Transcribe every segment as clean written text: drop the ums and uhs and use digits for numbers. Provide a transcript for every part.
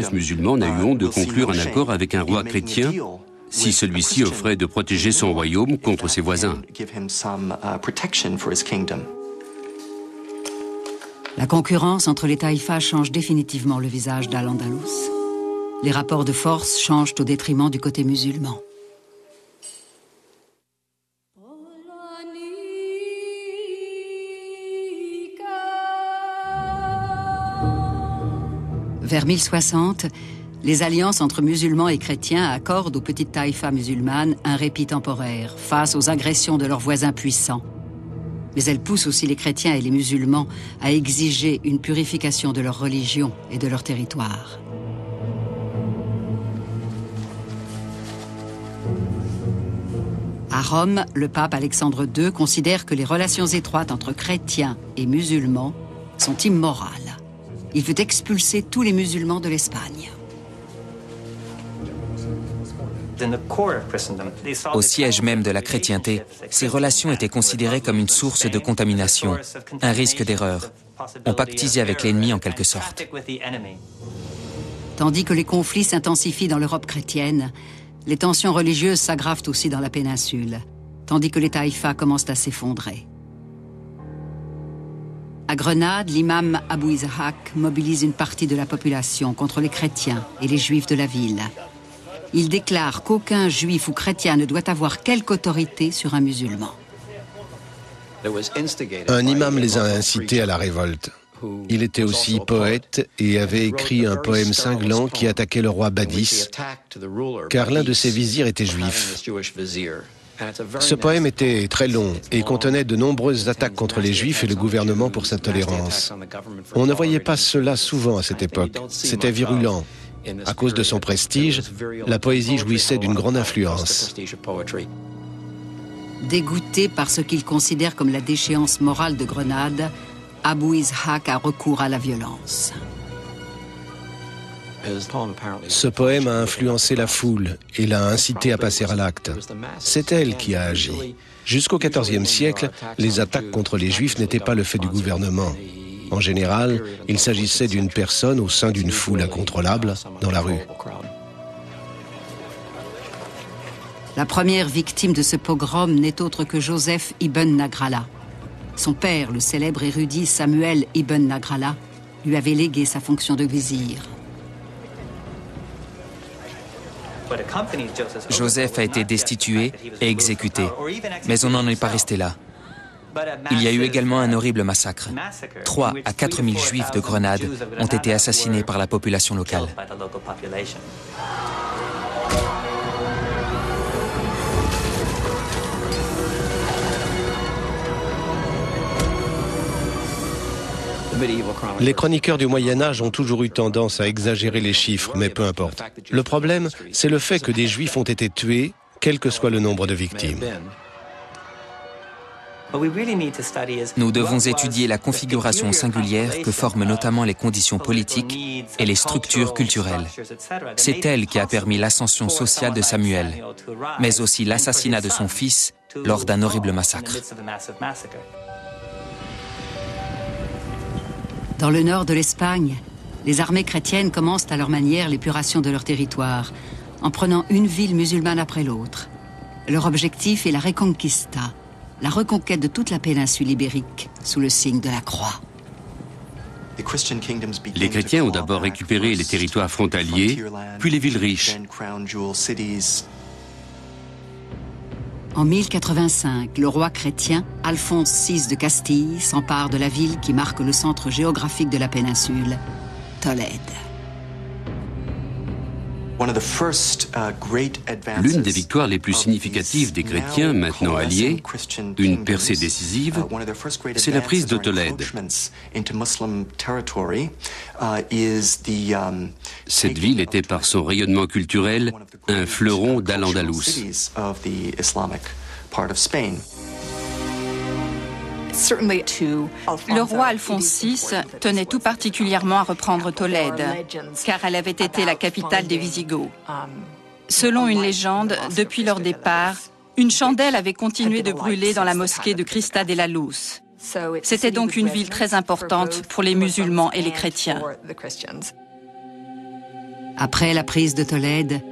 chef musulman n'a eu honte de conclure un accord avec un roi chrétien si celui-ci offrait de protéger son royaume contre ses voisins. La concurrence entre les taïfas change définitivement le visage d'Al-Andalus. Les rapports de force changent au détriment du côté musulman. Vers 1060, les alliances entre musulmans et chrétiens accordent aux petites taïfas musulmanes un répit temporaire face aux agressions de leurs voisins puissants. Mais elles poussent aussi les chrétiens et les musulmans à exiger une purification de leur religion et de leur territoire. À Rome, le pape Alexandre II considère que les relations étroites entre chrétiens et musulmans sont immorales. Il veut expulser tous les musulmans de l'Espagne. Au siège même de la chrétienté, ces relations étaient considérées comme une source de contamination, un risque d'erreur. On pactisait avec l'ennemi en quelque sorte. Tandis que les conflits s'intensifient dans l'Europe chrétienne, les tensions religieuses s'aggravent aussi dans la péninsule, tandis que les taïfas commencent à s'effondrer. À Grenade, l'imam Abou Ishaq mobilise une partie de la population contre les chrétiens et les juifs de la ville. Il déclare qu'aucun juif ou chrétien ne doit avoir quelque autorité sur un musulman. Un imam les a incités à la révolte. Il était aussi poète et avait écrit un poème cinglant qui attaquait le roi Badis, car l'un de ses vizirs était juif. Ce poème était très long et contenait de nombreuses attaques contre les Juifs et le gouvernement pour sa tolérance. On ne voyait pas cela souvent à cette époque. C'était virulent. À cause de son prestige, la poésie jouissait d'une grande influence. Dégoûté par ce qu'il considère comme la déchéance morale de Grenade, Abou Ishaq a recours à la violence. Ce poème a influencé la foule et l'a incité à passer à l'acte. C'est elle qui a agi. Jusqu'au XIVe siècle, les attaques contre les Juifs n'étaient pas le fait du gouvernement. En général, il s'agissait d'une personne au sein d'une foule incontrôlable dans la rue. La première victime de ce pogrom n'est autre que Joseph ibn Nagrallah. Son père, le célèbre érudit Samuel ibn Nagrallah, lui avait légué sa fonction de vizir. Joseph a été destitué et exécuté, mais on n'en est pas resté là. Il y a eu également un horrible massacre. 3 à 4 000 Juifs de Grenade ont été assassinés par la population locale. Les chroniqueurs du Moyen-Âge ont toujours eu tendance à exagérer les chiffres, mais peu importe. Le problème, c'est le fait que des Juifs ont été tués, quel que soit le nombre de victimes. Nous devons étudier la configuration singulière que forment notamment les conditions politiques et les structures culturelles. C'est elle qui a permis l'ascension sociale de Samuel, mais aussi l'assassinat de son fils lors d'un horrible massacre. Dans le nord de l'Espagne, les armées chrétiennes commencent à leur manière l'épuration de leur territoire, en prenant une ville musulmane après l'autre. Leur objectif est la Reconquista, la reconquête de toute la péninsule ibérique sous le signe de la croix. Les chrétiens ont d'abord récupéré les territoires frontaliers, puis les villes riches. En 1085, le roi chrétien, Alphonse VI de Castille, s'empare de la ville qui marque le centre géographique de la péninsule, Tolède. L'une des victoires les plus significatives des chrétiens, maintenant alliés, une percée décisive, c'est la prise de Tolède. Cette ville était par son rayonnement culturel un fleuron d'Al-Andalus. Le roi Alphonse VI tenait tout particulièrement à reprendre Tolède, car elle avait été la capitale des Wisigoths. Selon une légende, depuis leur départ, une chandelle avait continué de brûler dans la mosquée de Christa de la Luz. C'était donc une ville très importante pour les musulmans et les chrétiens. Après la prise de Tolède,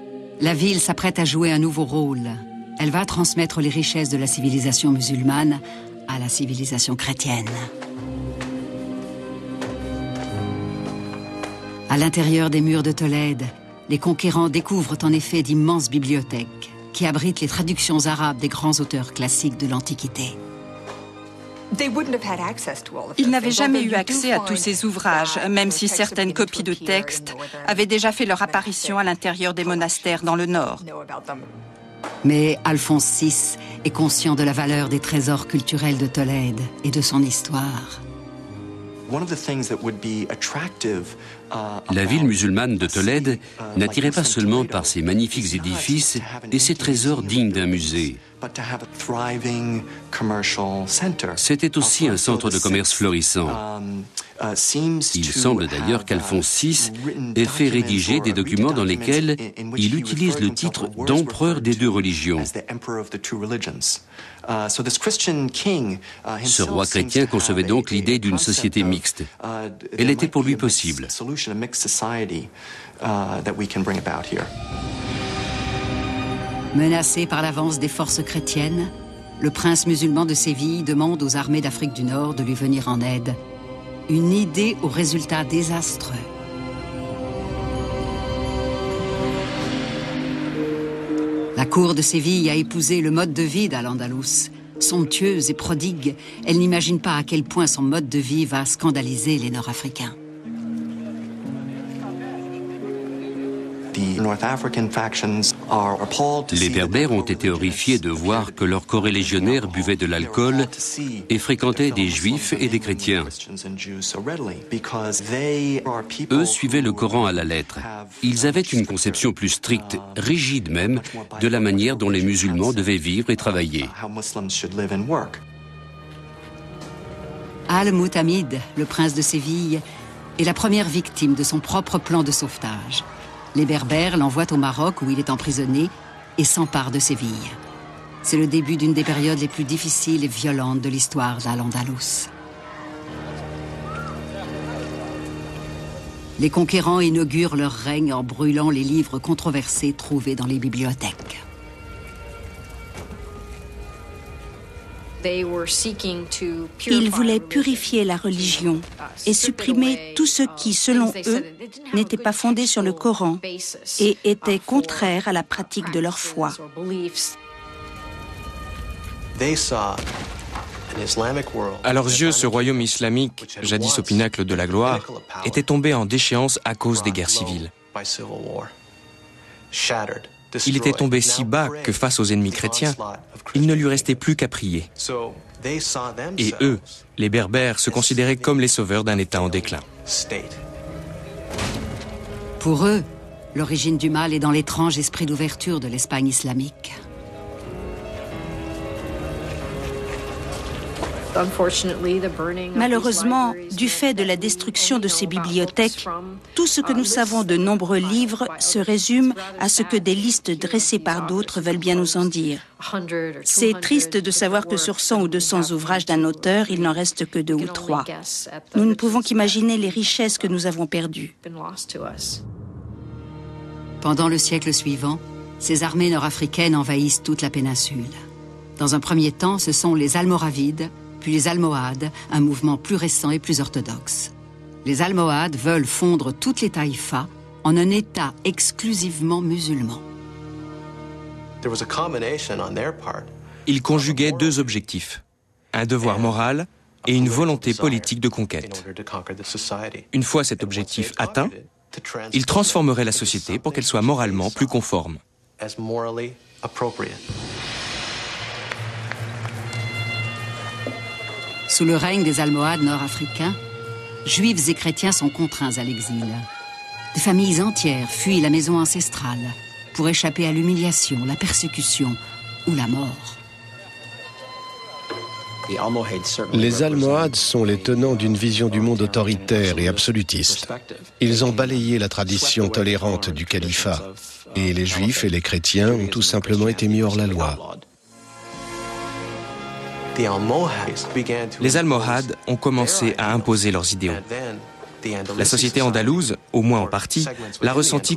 la ville s'apprête à jouer un nouveau rôle. Elle va transmettre les richesses de la civilisation musulmane à la civilisation chrétienne. À l'intérieur des murs de Tolède, les conquérants découvrent en effet d'immenses bibliothèques qui abritent les traductions arabes des grands auteurs classiques de l'Antiquité. Ils n'avaient jamais eu accès à tous ces ouvrages, même si certaines copies de textes avaient déjà fait leur apparition à l'intérieur des monastères dans le nord. Mais Alphonse VI est conscient de la valeur des trésors culturels de Tolède et de son histoire. La ville musulmane de Tolède n'attirait pas seulement par ses magnifiques édifices et ses trésors dignes d'un musée. C'était aussi un centre de commerce florissant. Il semble d'ailleurs qu'Alphonse VI ait fait rédiger des documents dans lesquels il utilise le titre d'empereur des deux religions. Ce roi chrétien concevait donc l'idée d'une société mixte. Elle était pour lui possible. Menacé par l'avance des forces chrétiennes, le prince musulman de Séville demande aux armées d'Afrique du Nord de lui venir en aide. Une idée aux résultats désastreux. La cour de Séville a épousé le mode de vie d'Al-Andalus. Somptueuse et prodigue, elle n'imagine pas à quel point son mode de vie va scandaliser les Nord-Africains. Les Berbères ont été horrifiés de voir que leurs corélégionnaires buvaient de l'alcool et fréquentaient des Juifs et des chrétiens. Eux suivaient le Coran à la lettre. Ils avaient une conception plus stricte, rigide même, de la manière dont les musulmans devaient vivre et travailler. Al-Mutamid, le prince de Séville, est la première victime de son propre plan de sauvetage. Les Berbères l'envoient au Maroc où il est emprisonné et s'emparent de Séville. C'est le début d'une des périodes les plus difficiles et violentes de l'histoire d'Al-Andalus. Les conquérants inaugurent leur règne en brûlant les livres controversés trouvés dans les bibliothèques. Ils voulaient purifier la religion et supprimer tout ce qui, selon eux, n'était pas fondé sur le Coran et était contraire à la pratique de leur foi. À leurs yeux, ce royaume islamique, jadis au pinacle de la gloire, était tombé en déchéance à cause des guerres civiles. Il était tombé si bas que face aux ennemis chrétiens, il ne lui restait plus qu'à prier. Et eux, les Berbères, se considéraient comme les sauveurs d'un État en déclin. Pour eux, l'origine du mal est dans l'étrange esprit d'ouverture de l'Espagne islamique. Malheureusement, du fait de la destruction de ces bibliothèques, tout ce que nous savons de nombreux livres se résume à ce que des listes dressées par d'autres veulent bien nous en dire. C'est triste de savoir que sur 100 ou 200 ouvrages d'un auteur, il n'en reste que 2 ou 3. Nous ne pouvons qu'imaginer les richesses que nous avons perdues. Pendant le siècle suivant, ces armées nord-africaines envahissent toute la péninsule. Dans un premier temps, ce sont les Almoravides, puis les Almohades, un mouvement plus récent et plus orthodoxe. Les Almohades veulent fondre toutes les taïfas en un État exclusivement musulman. Ils conjuguaient 2 objectifs, un devoir moral et une volonté politique de conquête. Une fois cet objectif atteint, ils transformeraient la société pour qu'elle soit moralement plus conforme. Sous le règne des Almohades nord-africains, Juifs et chrétiens sont contraints à l'exil. Des familles entières fuient la maison ancestrale pour échapper à l'humiliation, la persécution ou la mort. Les Almohades sont les tenants d'une vision du monde autoritaire et absolutiste. Ils ont balayé la tradition tolérante du califat et les Juifs et les chrétiens ont tout simplement été mis hors la loi. Les Almohades ont commencé à imposer leurs idéaux. La société andalouse, au moins en partie, l'a ressenti